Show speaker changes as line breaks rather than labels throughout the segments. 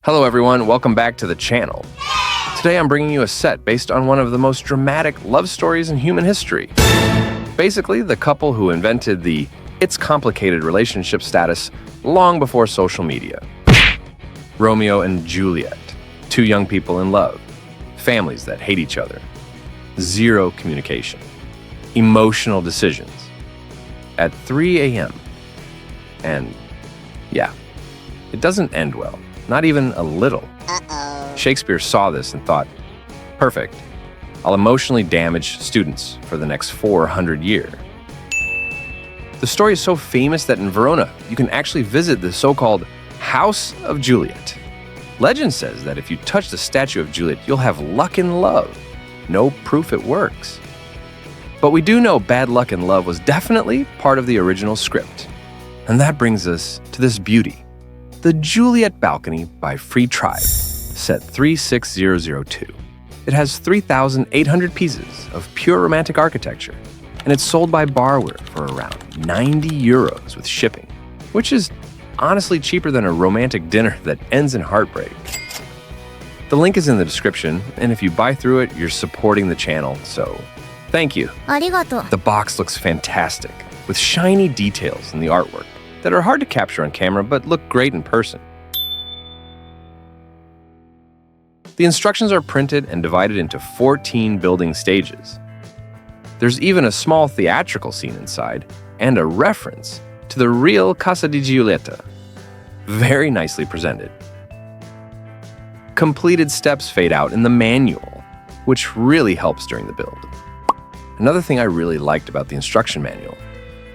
Hello everyone, welcome back to the channel. Today I'm bringing you a set based on one of the most dramatic love stories in human history. Basically, the couple who invented the "it's complicated" relationship status long before social media. Romeo and Juliet, two young people in love, families that hate each other, zero communication, emotional decisions, at 3 a.m. And yeah, it doesn't end well. Not even a little. Shakespeare saw this and thought, perfect, I'll emotionally damage students for the next 400 years. The story is so famous that in Verona, you can actually visit the so-called House of Juliet. Legend says that if you touch the statue of Juliet, you'll have luck in love. No proof it works. But we do know bad luck in love was definitely part of the original script. And that brings us to this beauty. The Juliet Balcony by Free Tribe, set 36002. It has 3,800 pieces of pure romantic architecture, and it's sold by borrower for around 90 euros with shipping, which is honestly cheaper than a romantic dinner that ends in heartbreak. The link is in the description, and if you buy through it, you're supporting the channel, so thank you. The box looks fantastic, with shiny details in the artwork that are hard to capture on camera but look great in person. The instructions are printed and divided into 14 building stages. There's even a small theatrical scene inside and a reference to the real Casa di Giulietta. Very nicely presented. Completed steps fade out in the manual, which really helps during the build. Another thing I really liked about the instruction manual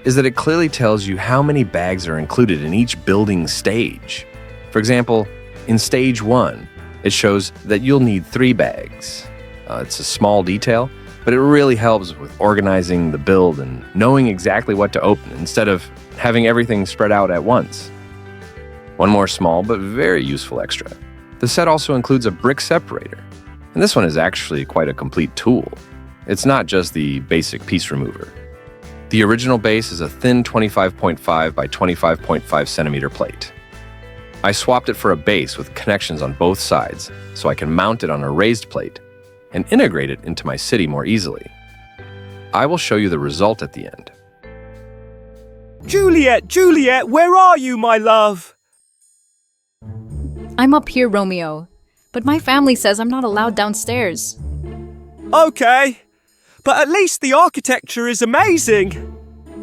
is that it clearly tells you how many bags are included in each building stage. For example, in stage 1, it shows that you'll need 3 bags. It's a small detail, but it really helps with organizing the build and knowing exactly what to open instead of having everything spread out at once. One more small but very useful extra. The set also includes a brick separator, and this one is actually quite a complete tool. It's not just the basic piece remover. The original base is a thin 25.5 by 25.5 centimeter plate. I swapped it for a base with connections on both sides so I can mount it on a raised plate and integrate it into my city more easily. I will show you the result at the end.
Juliet, where are you, my love?
I'm up here, Romeo, but my family says I'm not allowed downstairs.
Okay, but at least the architecture is amazing.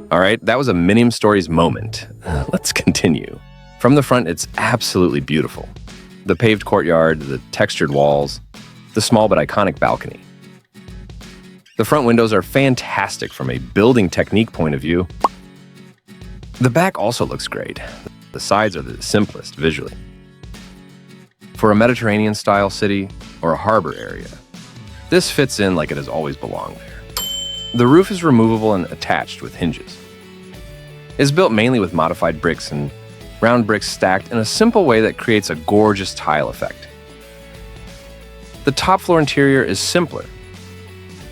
All right, that was a MiniMStories moment. Let's continue. From the front, it's absolutely beautiful. The paved courtyard, the textured walls, the small but iconic balcony. The front windows are fantastic from a building technique point of view. The back also looks great. The sides are the simplest visually. For a Mediterranean-style city or a harbor area, this fits in like it has always belonged there. The roof is removable and attached with hinges. It's built mainly with modified bricks and round bricks stacked in a simple way that creates a gorgeous tile effect. The top floor interior is simpler.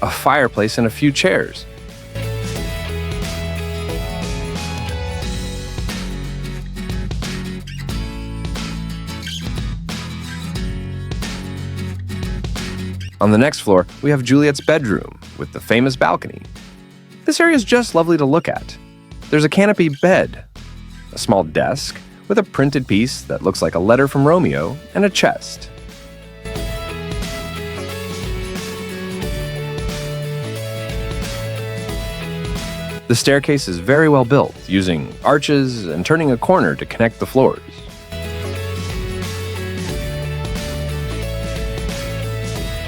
A fireplace and a few chairs. On the next floor, we have Juliet's bedroom with the famous balcony. This area is just lovely to look at. There's a canopy bed, a small desk with a printed piece that looks like a letter from Romeo, and a chest. The staircase is very well built, using arches and turning a corner to connect the floors.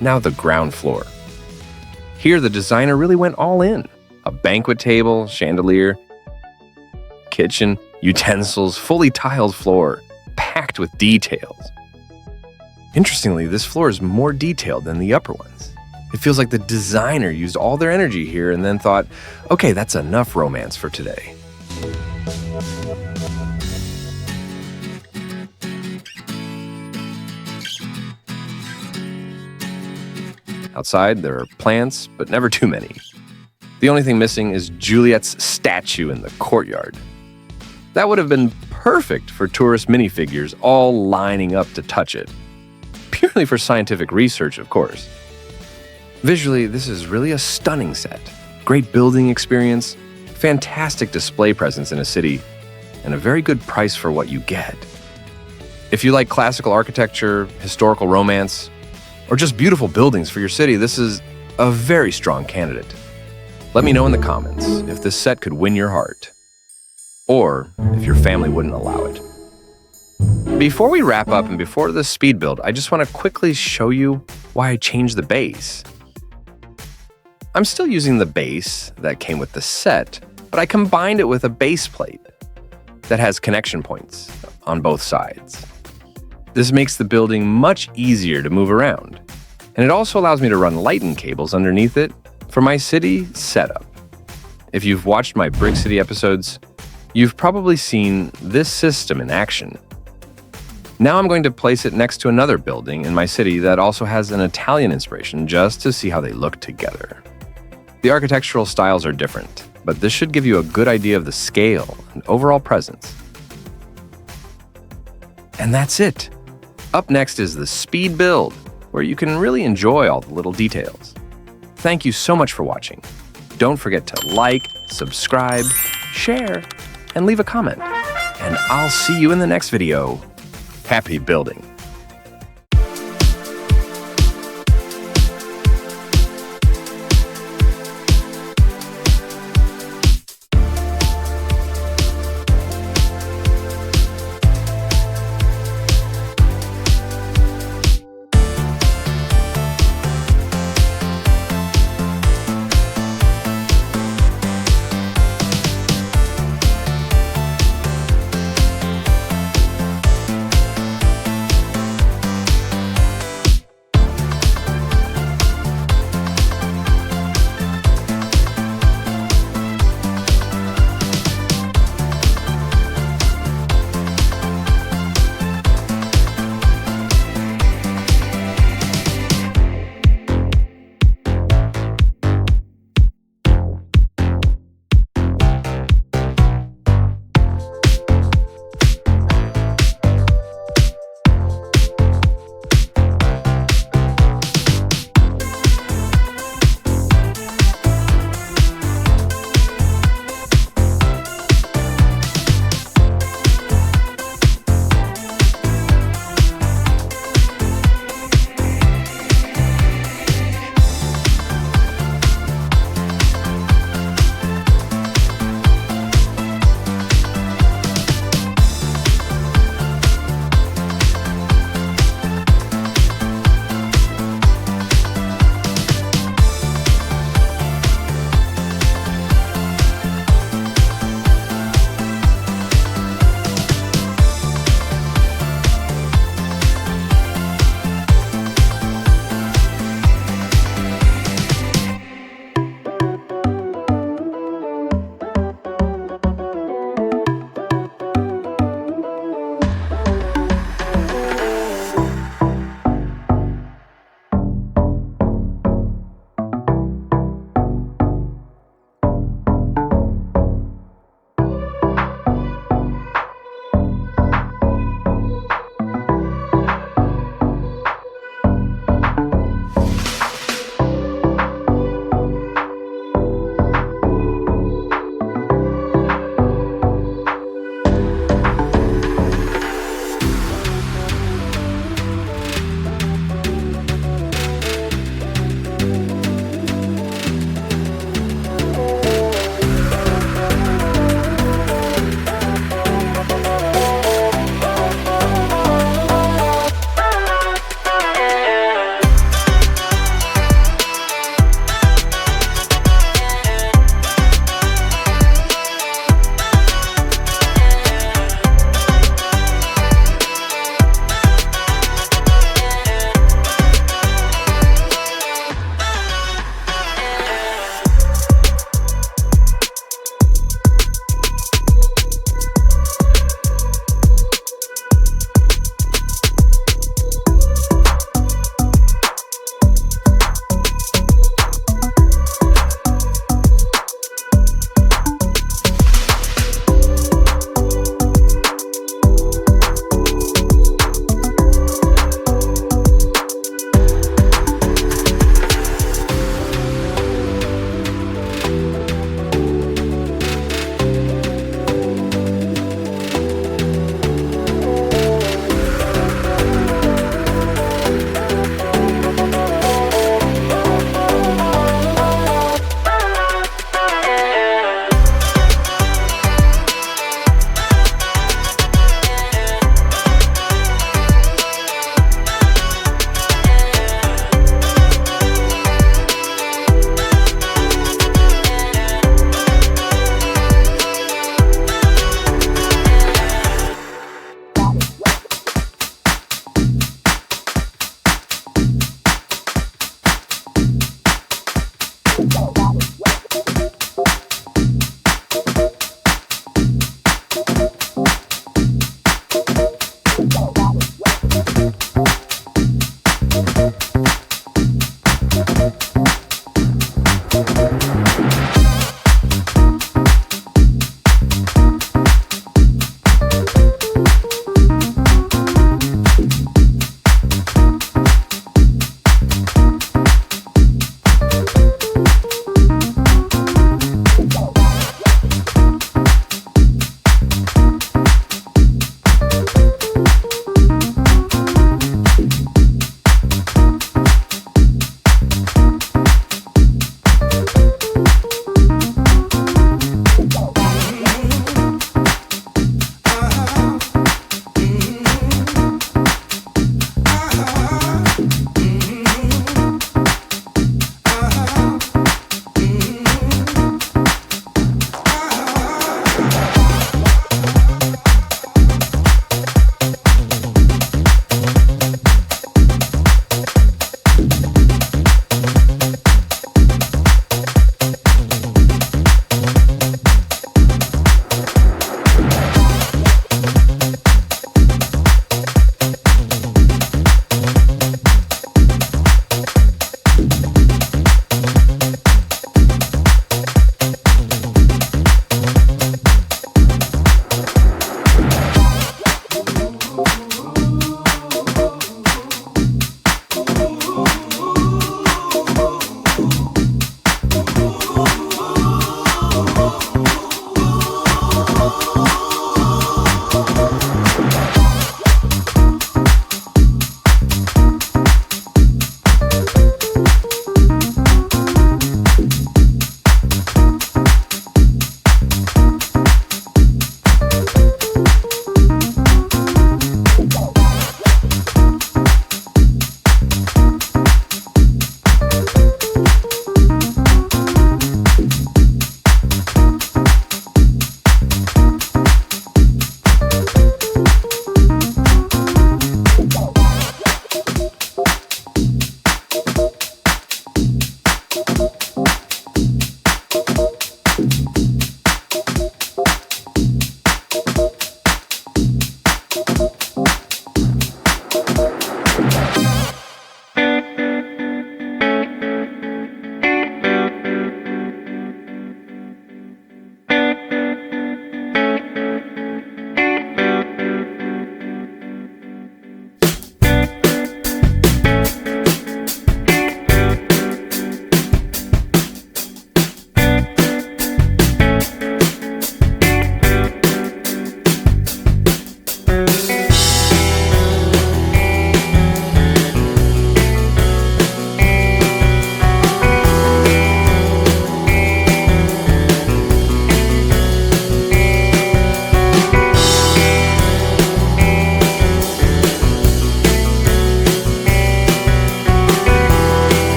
Now the ground floor. Here the designer really went all in. A banquet table, chandelier, kitchen, utensils, fully tiled floor, packed with details. Interestingly, this floor is more detailed than the upper ones. It feels like the designer used all their energy here and then thought, okay, that's enough romance for today. Outside, there are plants, but never too many. The only thing missing is Juliet's statue in the courtyard. That would have been perfect for tourist minifigures all lining up to touch it. Purely for scientific research, of course. Visually, this is really a stunning set. Great building experience, fantastic display presence in a city, and a very good price for what you get. If you like classical architecture, historical romance, or just beautiful buildings for your city, this is a very strong candidate. Let me know in the comments if this set could win your heart, or if your family wouldn't allow it. Before we wrap up and before the speed build, I just want to quickly show you why I changed the base. I'm still using the base that came with the set, but I combined it with a baseplate that has connection points on both sides. This makes the building much easier to move around, and it also allows me to run lighting cables underneath it for my city setup. If you've watched my BrickCity episodes, you've probably seen this system in action. Now I'm going to place it next to another building in my city that also has an Italian inspiration just to see how they look together. The architectural styles are different, but this should give you a good idea of the scale and overall presence. And that's it. Up next is the speed build, where you can really enjoy all the little details. Thank you so much for watching. Don't forget to like, subscribe, share, and leave a comment. And I'll see you in the next video. Happy building!